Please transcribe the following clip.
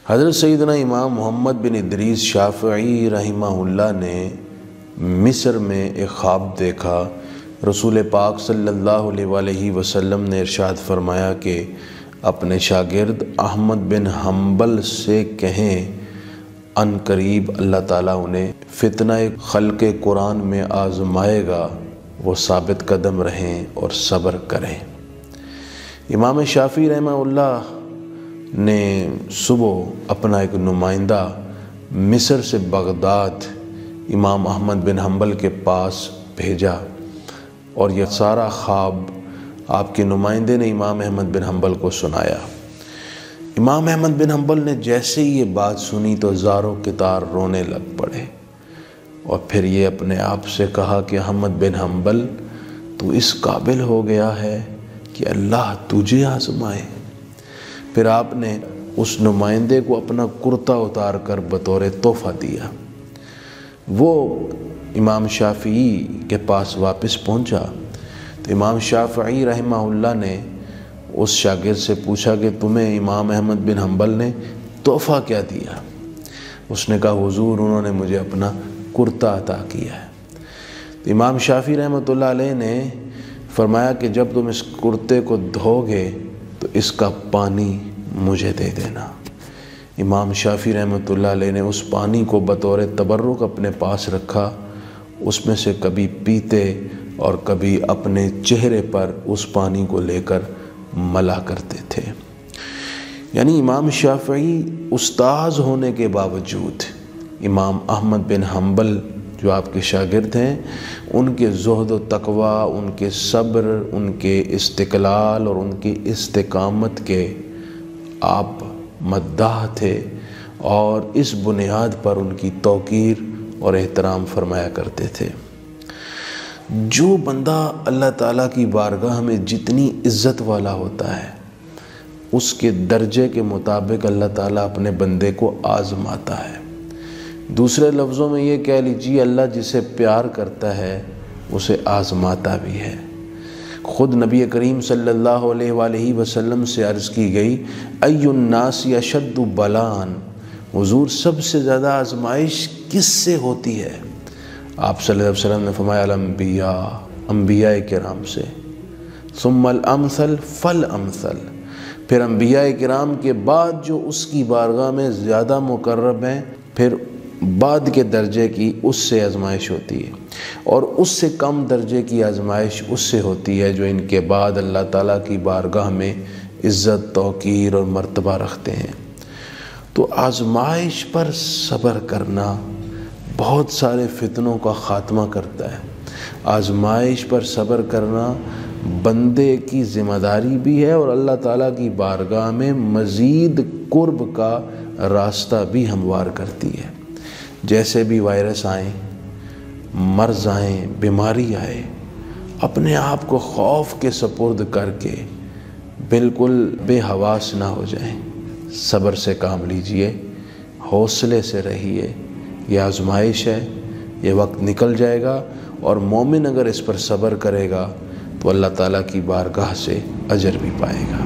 حضرت سیدنا امام محمد بن ادریس شافعی رحمہ اللہ نے مصر میں ایک خواب دیکھا۔ رسول پاک صلی اللہ علیہ وآلہ وسلم نے ارشاد فرمایا کہ اپنے شاگرد احمد بن حنبل سے کہیں ان قریب اللہ تعالیٰ انہیں فتنہ خلق قرآن میں آزمائے گا، وہ ثابت قدم رہیں اور صبر کریں۔ امام شافعی رحمہ اللہ نے صبح اپنا ایک نمائندہ مصر سے بغداد امام احمد بن حنبل کے پاس بھیجا اور یہ سارا خواب آپ کے نمائندے نے امام احمد بن حنبل کو سنایا۔ امام احمد بن حنبل نے جیسے ہی یہ بات سنی تو زاروں کے تار رونے لگ پڑے اور پھر یہ اپنے آپ سے کہا کہ احمد بن حنبل تو اس قابل ہو گیا ہے کہ اللہ تجھے آزمائے۔ پھر آپ نے اس نمائندے کو اپنا کرتا اتار کر بطور تحفہ دیا۔ وہ امام شافعی کے پاس واپس پہنچا تو امام شافعی رحمہ اللہ نے اس شاگرد سے پوچھا کہ تمہیں امام احمد بن حنبل نے تحفہ کیا دیا؟ اس نے کہا حضور انہوں نے مجھے اپنا کرتا عطا کیا ہے۔ تو امام شافعی رحمۃ اللہ علیہ نے فرمایا کہ جب تم اس کرتے کو دھو گے تو اس کا پانی مجھے دے دینا۔ امام شافعی رحمۃ اللہ علیہ نے اس پانی کو بطور تبرک اپنے پاس رکھا، اس میں سے کبھی پیتے اور کبھی اپنے چہرے پر اس پانی کو لے کر ملا کرتے تھے۔ یعنی امام شافعی استاذ ہونے کے باوجود امام احمد بن حنبل جو آپ کے شاگرد ہیں، ان کے زہد و تقوی، ان کے صبر، ان کے استقلال اور ان کی استقامت کے آپ مداح تھے اور اس بنیاد پر ان کی توقیر اور احترام فرمایا کرتے تھے۔ جو بندہ اللہ تعالیٰ کی بارگاہ میں جتنی عزت والا ہوتا ہے اس کے درجے کے مطابق اللہ تعالیٰ اپنے بندے کو آزماتا ہے۔ دوسرے لفظوں میں یہ کہہ لیجیے اللہ جسے پیار کرتا ہے اسے آزماتا بھی ہے۔ خود نبی کریم صلی اللہ علیہ وآلہ وسلم سے عرض کی گئی ای الناس اشد بلاء، حضور سب سے زیادہ آزمائش کس سے ہوتی ہے؟ آپ صلی اللہ علیہ وسلم نے فرمایا الانبیاء، انبیاء کرام سے، ثم الامثل فالامثل، پھر انبیاء کرام کے بعد جو اس کی بارگاہ میں زیادہ مقرب ہیں پھر بعد کے درجے کی اس سے آزمائش ہوتی ہے، اور اس سے کم درجے کی آزمائش اس سے ہوتی ہے جو ان کے بعد اللہ تعالیٰ کی بارگاہ میں عزت، توقیر اور مرتبہ رکھتے ہیں۔ تو آزمائش پر صبر کرنا بہت سارے فتنوں کا خاتمہ کرتا ہے۔ آزمائش پر صبر کرنا بندے کی ذمہ داری بھی ہے اور اللہ تعالیٰ کی بارگاہ میں مزید قرب کا راستہ بھی ہموار کرتی ہے۔ جیسے بھی وائرس آئیں، مرض آئیں، بیماری آئے، اپنے آپ کو خوف کے سپرد کر کے بالکل بے حواس نہ ہو جائیں، صبر سے کام لیجئے، حوصلے سے رہیے۔ یہ آزمائش ہے، یہ وقت نکل جائے گا اور مومن اگر اس پر صبر کرے گا تو اللہ تعالیٰ کی بارگاہ سے اجر بھی پائے گا۔